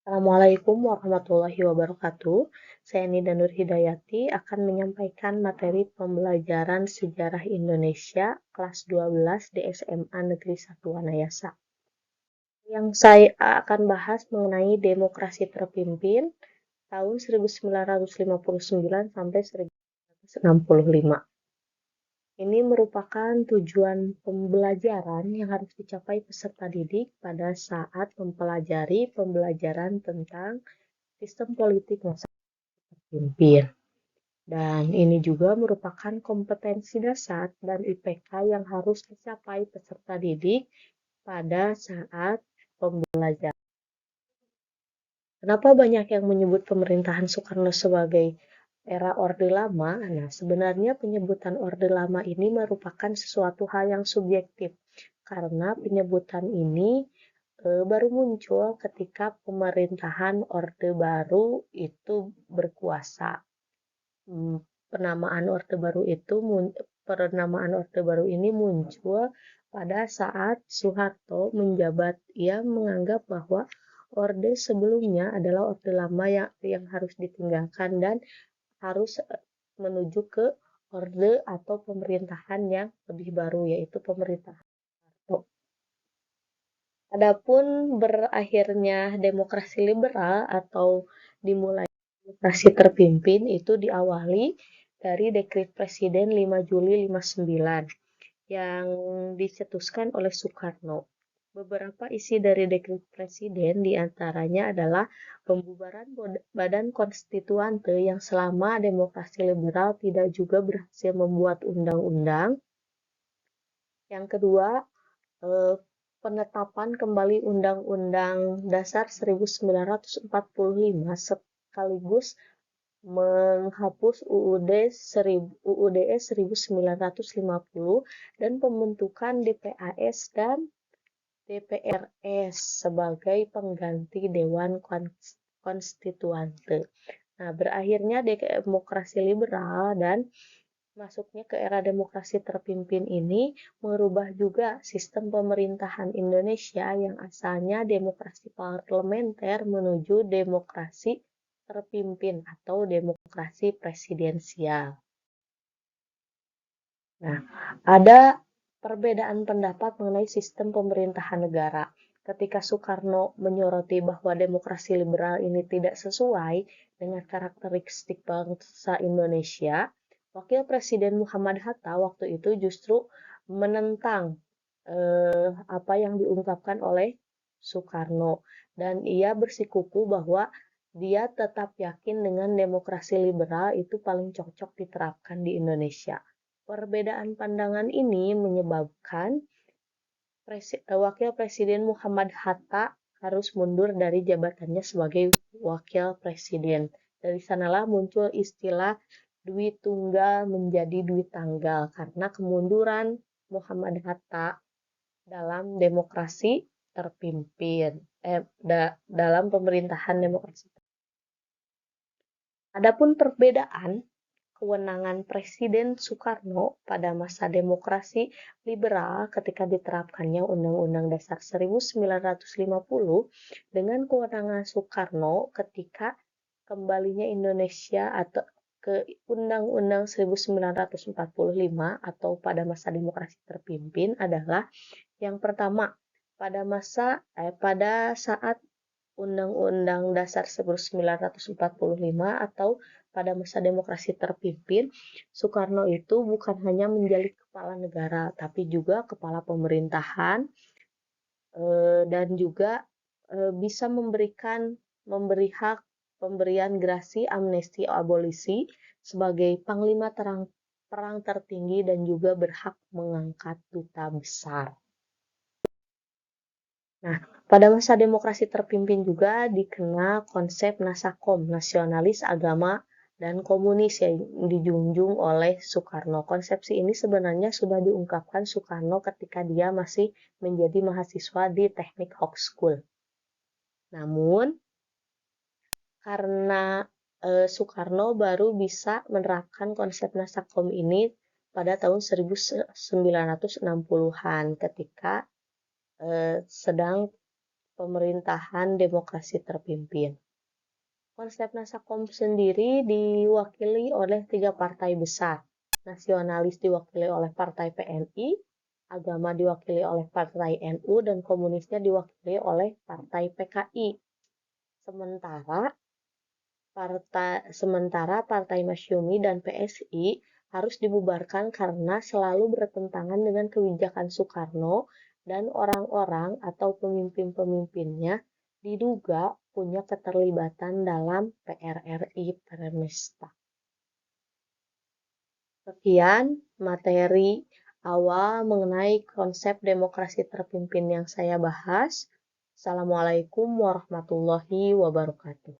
Assalamualaikum warahmatullahi wabarakatuh. Saya Nida Nur Hidayati akan menyampaikan materi pembelajaran Sejarah Indonesia kelas 12 di SMA Negeri 1 Wanayasa. Yang saya akan bahas mengenai demokrasi terpimpin tahun 1959 sampai 1965. Ini merupakan tujuan pembelajaran yang harus dicapai peserta didik pada saat mempelajari pembelajaran tentang sistem politik masyarakat terpimpin. Dan ini juga merupakan kompetensi dasar dan IPK yang harus dicapai peserta didik pada saat pembelajaran. Kenapa banyak yang menyebut pemerintahan Soekarno sebagai era Orde Lama? Nah, sebenarnya penyebutan Orde Lama ini merupakan sesuatu hal yang subjektif, karena penyebutan ini baru muncul ketika pemerintahan Orde Baru itu berkuasa. Penamaan Orde Baru ini muncul pada saat Soeharto menjabat. Ia menganggap bahwa Orde sebelumnya adalah Orde Lama yang harus ditinggalkan dan harus menuju ke Orde atau pemerintahan yang lebih baru, yaitu pemerintahan Soeharto. Adapun berakhirnya demokrasi liberal atau dimulai demokrasi terpimpin itu diawali dari Dekret Presiden 5 Juli 59 yang dicetuskan oleh Soekarno. Beberapa isi dari Dekret Presiden diantaranya adalah pembubaran Badan Konstituante yang selama demokrasi liberal tidak juga berhasil membuat undang-undang. Yang kedua, penetapan kembali Undang-Undang Dasar 1945 sekaligus menghapus UUDS 1950 dan pembentukan DPAS dan DPRS sebagai pengganti Dewan Konstituante. Nah, berakhirnya demokrasi liberal dan masuknya ke era demokrasi terpimpin ini merubah juga sistem pemerintahan Indonesia yang asalnya demokrasi parlementer menuju demokrasi terpimpin atau demokrasi presidensial. Nah, ada perbedaan pendapat mengenai sistem pemerintahan negara. Ketika Soekarno menyoroti bahwa demokrasi liberal ini tidak sesuai dengan karakteristik bangsa Indonesia, Wakil Presiden Muhammad Hatta waktu itu justru menentang apa yang diungkapkan oleh Soekarno, dan ia bersikuku bahwa dia tetap yakin dengan demokrasi liberal itu paling cocok diterapkan di Indonesia. Perbedaan pandangan ini menyebabkan Wakil Presiden Muhammad Hatta harus mundur dari jabatannya sebagai Wakil Presiden. Dari sanalah muncul istilah Dwi Tunggal menjadi Dwi Tanggal karena kemunduran Muhammad Hatta dalam demokrasi terpimpin, dalam pemerintahan demokrasi. Adapun perbedaan kewenangan Presiden Soekarno pada masa demokrasi liberal ketika diterapkannya Undang-Undang Dasar 1950 dengan kewenangan Soekarno ketika kembalinya Indonesia atau ke Undang-Undang 1945 atau pada masa demokrasi terpimpin adalah yang pertama, pada saat Undang-Undang Dasar 1945 atau pada masa demokrasi terpimpin, Soekarno itu bukan hanya menjadi kepala negara, tapi juga kepala pemerintahan dan juga bisa memberi hak pemberian gerasi, amnesti, abolisi sebagai panglima perang tertinggi dan juga berhak mengangkat duta besar. Nah, pada masa demokrasi terpimpin juga dikenal konsep Nasakom, nasionalis agama dan komunis yang dijunjung oleh Soekarno. Konsepsi ini sebenarnya sudah diungkapkan Soekarno ketika dia masih menjadi mahasiswa di Teknik Hock School. Namun, karena Soekarno baru bisa menerapkan konsep Nasakom ini pada tahun 1960-an ketika sedang pemerintahan demokrasi terpimpin. Konsep Nasakom sendiri diwakili oleh 3 partai besar. Nasionalis diwakili oleh Partai PNI, agama diwakili oleh Partai NU, dan komunisnya diwakili oleh Partai PKI. Sementara Partai Masyumi dan PSI harus dibubarkan karena selalu bertentangan dengan kebijakan Soekarno dan orang-orang atau pemimpin-pemimpinnya diduga punya keterlibatan dalam PRRI Permesta. Sekian materi awal mengenai konsep demokrasi terpimpin yang saya bahas. Assalamualaikum warahmatullahi wabarakatuh.